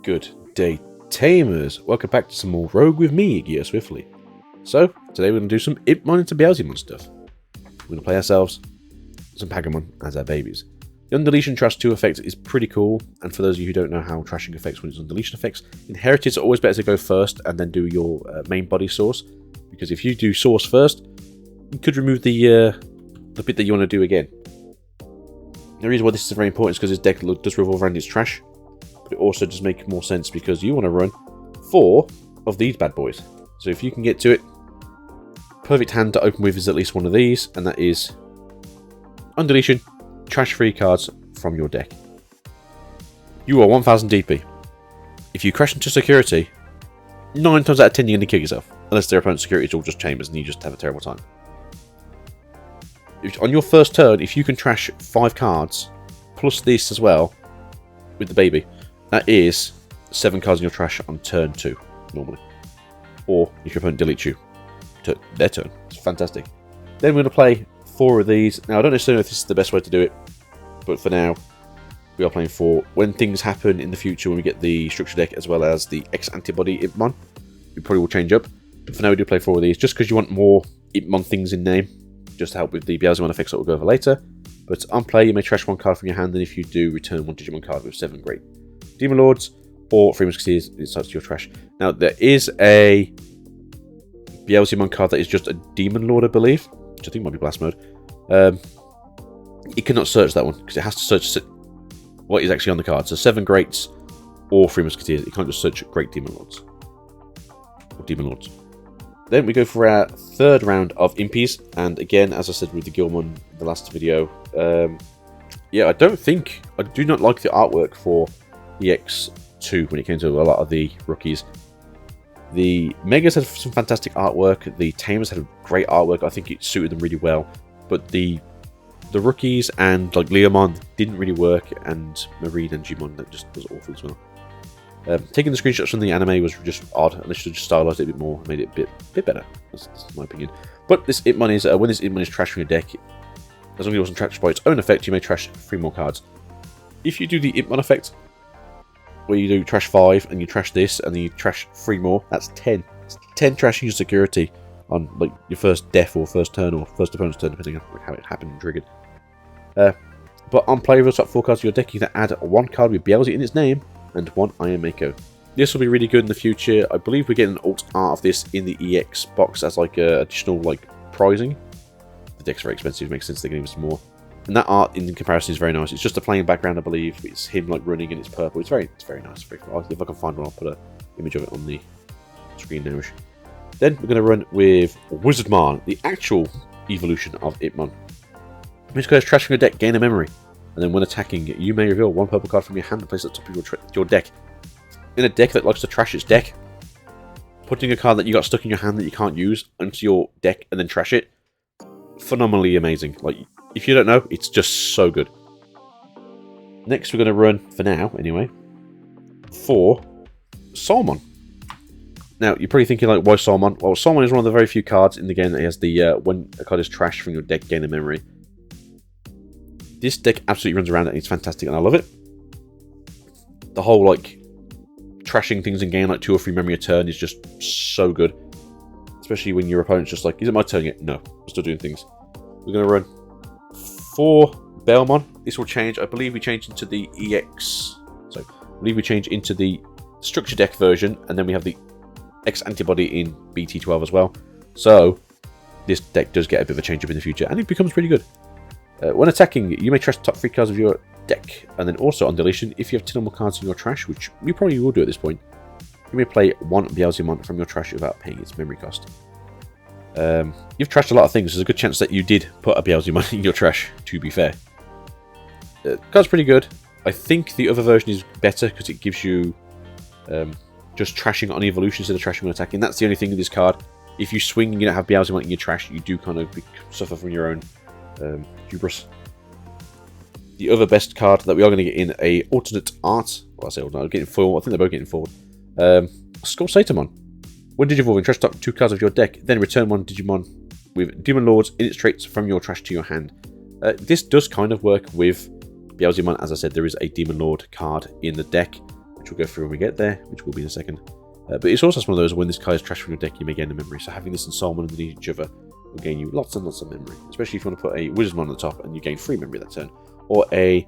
Good day, Tamers. Welcome back to some more Rogue with me, Gear Swiftly. So, today we're going to do some Imp into Beelzemon stuff. We're going to play ourselves some Pagamon as our babies. The Undeletion Trash 2 effect is pretty cool, and for those of you who don't know how trashing affects when it's Undeletion effects, Inheriteds are always better to go first and then do your main body source, because if you do source first, you could remove the bit that you want to do again. The reason why this is very important is because this deck does revolve around its trash, but it also does make more sense because you want to run 4 of these bad boys. So if you can get to it, perfect hand to open with is at least one of these, and that is Undeletion, trash-free cards from your deck. You are 1000 DP. If you crash into security, 9 times out of 10 you're going to kill yourself, unless their opponent's security is all just Chambers and you just have a terrible time. On your first turn, if you can trash 5 cards, plus this as well, with the baby, that is 7 cards in your trash on turn 2, normally. Or if your opponent deletes you to their turn. It's fantastic. Then we're going to play 4 of these. Now, I don't necessarily know if this is the best way to do it, but for now, we are playing 4. When things happen in the future, when we get the structure deck as well as the X-Antibody Impmon, we probably will change up. But for now, we do play 4 of these, just because you want more Impmon things in name, just to help with the Beelzemon effects that we'll go over later. But on play, you may trash 1 card from your hand, and if you do, return 1 Digimon card with 7 great Demon Lords or 3 Musketeers inside to your trash. Now, there is a Beelzemon card that is just a Demon Lord, I believe, which I think might be Blast Mode. It cannot search that one because it has to search what is actually on the card. So 7 Greats or 3 Musketeers. It can't just search Great Demon Lords or Demon Lords. Then we go for our 3rd round of Impies, and again, as I said with the Gilmon in the last video, yeah, I do not like the artwork for EX2 when it came to a lot of the rookies. The Megas had some fantastic artwork, the Tamers had great artwork, I think it suited them really well, but the rookies and like Leomon didn't really work, and Marine and Digimon, that just was awful as well. Taking the screenshots from the anime was just odd, and they should have just stylized it a bit more, made it a bit better. That's my opinion. But this Impmon is, when this Impmon is trashed from your deck, as long as it wasn't trashed by its own effect, you may trash 3 more cards. If you do the Impmon effect, where you do trash 5, and you trash this, and then you trash 3 more, that's 10. It's 10 trashing your security on like your first death, or first turn, or first opponent's turn, depending on how it happened and triggered. But on play with the top 4 cards of your deck, you can add 1 card with Beelzy in its name, and 1 Iron Mako. This will be really good in the future. I believe we're getting an alt art of this in the EX box as like additional like prizing. The deck's very expensive, it makes sense they're getting some more. And that art in comparison is very nice. It's just a plain background, I believe. It's him like running and it's purple. It's very nice. Very cool. If I can find one, I'll put an image of it on the screen now. Then we're going to run with Wizardmon, the actual evolution of Impmon. Which goes trashing your deck, gain a memory. And then when attacking, you may reveal 1 purple card from your hand and place it at the top of your deck. In a deck that likes to trash its deck, putting a card that you got stuck in your hand that you can't use onto your deck and then trash it, phenomenally amazing. Like, if you don't know, it's just so good. Next, we're going to run, for now anyway, for Soulmon. Now, you're probably thinking, like, why Soulmon? Well, Soulmon is one of the very few cards in the game that has the, when a card is trashed from your deck, gain a memory. This deck absolutely runs around it, and it's fantastic, and I love it. The whole, like, trashing things in game, like 2 or 3 memory a turn, is just so good. Especially when your opponent's just like, is it my turn yet? No, I'm still doing things. We're going to run 4 Belphemon. This will change. I believe we change into the EX. So, I believe we change into the structure deck version, and then we have the X-Antibody in BT12 as well. So, this deck does get a bit of a change up in the future, and it becomes pretty good. When attacking, you may trash the top 3 cards of your deck, and then also on deletion, if you have 10 or more cards in your trash, which you probably will do at this point, you may play 1 Beelzemon from your trash without paying its memory cost. You've trashed a lot of things, there's a good chance that you did put a Beelzemon in your trash, to be fair. Card's pretty good. I think the other version is better because it gives you just trashing on evolution instead of trashing on attacking. That's the only thing with this card. If you swing and you don't have Beelzemon in your trash, you do kind of suffer from your own hubris. The other best card that we are going to get in a alternate art, well, I say alternate, getting foil, I think they're both getting forward. Skulsatamon. When Digivolving, trash top 2 cards of your deck, then return 1 Digimon with Demon Lords in its traits from your trash to your hand. This does kind of work with Beelzemon. As I said, there is a Demon Lord card in the deck. which we'll go through when we get there, which will be in a second. But it's also one of those when this card is trashed from your deck, you may gain a memory. So having this and Solomon underneath each other will gain you lots and lots of memory. Especially if you want to put a Wizardmon on the top and you gain 3 memory that turn. Or a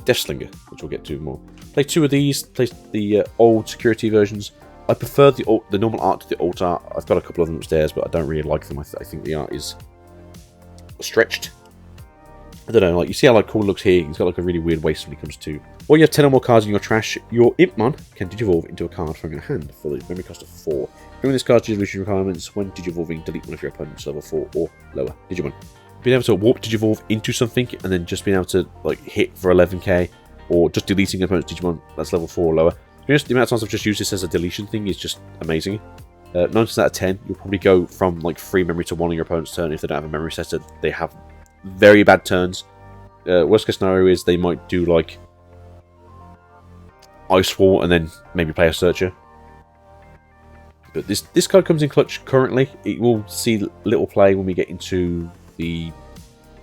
Deathslinger, which we'll get to more. Play 2 of these, play the old security versions. I prefer the normal art to the alt art. I've got a couple of them upstairs, but I don't really like them. I think the art is stretched. I don't know, like you see how like cool it looks here. He's got like a really weird waist when it comes to. Or you have 10 or more cards in your trash. Your Impmon can digivolve into a card from your hand for the memory cost of 4. During this card's digivolution requirements, when digivolving, delete one of your opponent's level 4 or lower Digimon. Being able to warp digivolve into something and then just being able to like hit for 11k, or just deleting an opponent's Digimon that's level 4 or lower. Just the amount of times I've just used this as a deletion thing is just amazing. 9 times out of 10, you'll probably go from like 3 memory to 1 on your opponent's turn if they don't have a memory setter. They have very bad turns. Worst case scenario is they might do like Ice Wall and then maybe play a Searcher. But this card comes in clutch currently. It will see little play when we get into the,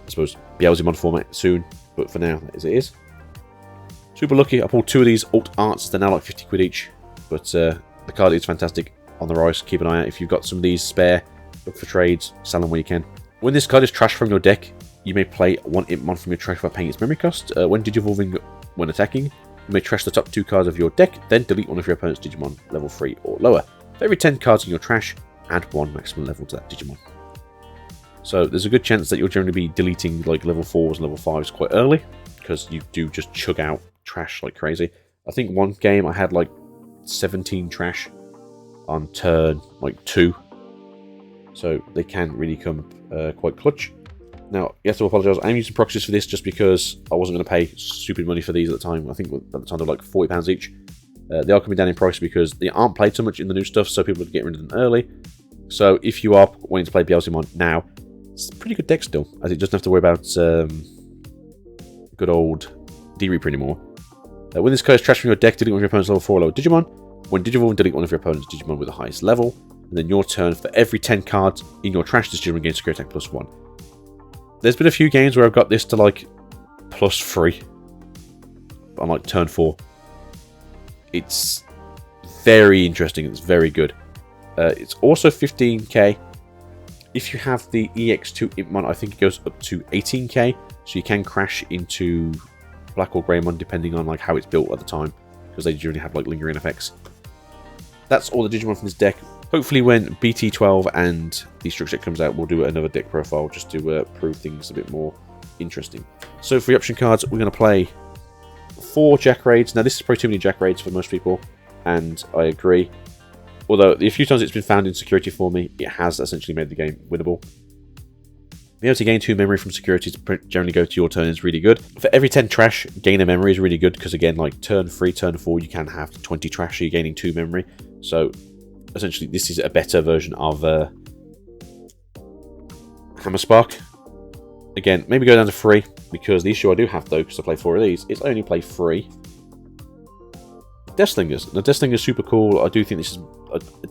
I suppose, Beelzemon format soon. But for now, as it is. Super lucky. I pulled 2 of these alt arts. They're now like 50 quid each. But the card is fantastic on the rise. Keep an eye out. If you've got some of these spare, look for trades. Sell them where you can. When this card is trashed from your deck, you may play 1 Impmon from your trash without paying its memory cost. When digivolving when attacking, you may trash the top 2 cards of your deck, then delete one of your opponent's Digimon level 3 or lower. For every 10 cards in your trash, add 1 maximum level to that Digimon. So there's a good chance that you'll generally be deleting like level 4s and level 5s quite early, because you do just chug out trash like crazy. I think one game I had like 17 trash on turn like 2. So they can really come quite clutch. Now, you have to apologise, I'm using proxies for this just because I wasn't going to pay stupid money for these at the time. I think at the time they were like £40 each. They are coming down in price because they aren't played so much in the new stuff, so people are getting rid of them early. So if you are wanting to play Beelzemon now, it's a pretty good deck still, as it doesn't have to worry about good old D-Reaper anymore. When this card is trashed from your deck, delete one of your opponent's level 4 or lower Digimon. When digivolving, delete one of your opponent's Digimon with the highest level. And then your turn, for every 10 cards in your trash, this Digimon gains security attack +1. There's been a few games where I've got this to like +3 on like turn 4. It's very interesting. It's very good. It's also 15k. If you have the EX2 Impmon, I think it goes up to 18k. So you can crash into Black or Greymon depending on like how it's built at the time, because they generally have like lingering effects. That's all the Digimon from this deck. Hopefully when BT12 and the structure comes out, we'll do another deck profile just to prove things a bit more interesting. So for the option cards, we're going to play 4 Jack Raids. Now this is probably too many Jack Raids for most people, and I agree. Although the few times it's been found in security for me, it has essentially made the game winnable. Being able to gain 2 memory from security to generally go to your turn is really good. For every 10 trash, gain a memory is really good, because again, like turn 3, turn 4, you can have 20 trash, so you're gaining 2 memory. So essentially, this is a better version of Hammer Spark. Again, maybe go down to 3, because the issue I do have, though, because I play 4 of these, is I only play 3 Deathslingers. Now, Deathslinger is super cool. I do think this is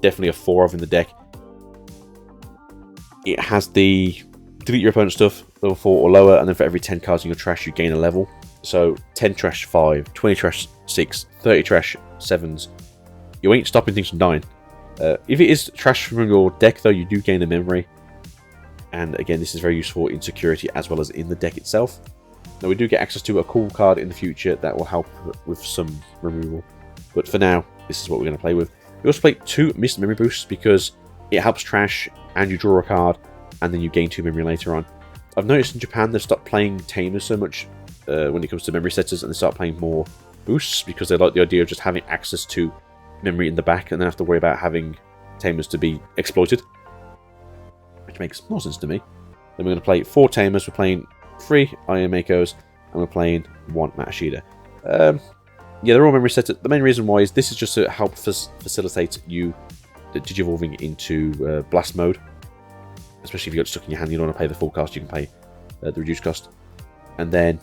definitely a 4 of in the deck. It has the delete your opponent's stuff, level 4 or lower, and then for every 10 cards in your trash, you gain a level. So 10 trash 5, 20 trash 6, 30 trash 7s. You ain't stopping things from dying. If it is trash from your deck, though, you do gain a memory. And again, this is very useful in security as well as in the deck itself. Now, we do get access to a cool card in the future that will help with some removal. But for now, this is what we're going to play with. We also play 2 missed memory boosts because it helps trash and you draw a card and then you gain 2 memory later on. I've noticed in Japan they've stopped playing Tamers so much when it comes to memory setters, and they start playing more boosts because they like the idea of just having access to memory in the back and then have to worry about having Tamers to be exploited, which makes more sense to me. Then we're going to play 4 Tamers. We're playing 3 Iron Makos and we're playing 1 Matashida. Yeah, they're all memory set. The main reason why is this is just to help facilitate you digivolving into blast mode. Especially if you got stuck in your hand, you don't want to pay the full cost, you can pay the reduced cost. And then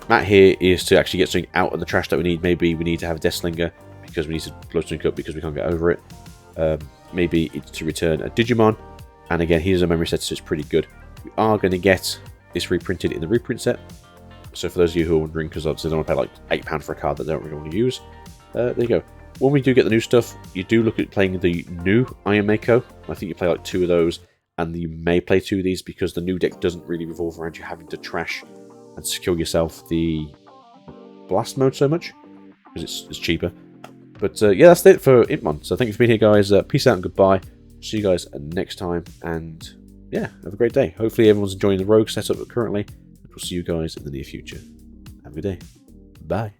Matt here is to actually get something out of the trash that we need. Maybe we need to have a Deathslinger because we need to blow something up because we can't get over it. Maybe it's to return a Digimon. And again, here's a memory set, so it's pretty good. We are going to get this reprinted in the reprint set. So for those of you who are wondering, because obviously they don't want to pay like £8 for a card that they don't really want to use, there you go. When we do get the new stuff, you do look at playing the new Iron Mako. I think you play like 2 of those, and you may play 2 of these because the new deck doesn't really revolve around you having to trash and secure yourself the blast mode so much, because it's cheaper. But yeah, that's it for Impmon. So thank you for being here, guys. Peace out and goodbye. See you guys next time, and yeah, have a great day. Hopefully everyone's enjoying the rogue setup currently. We'll see you guys in the near future. Have a good day. Bye.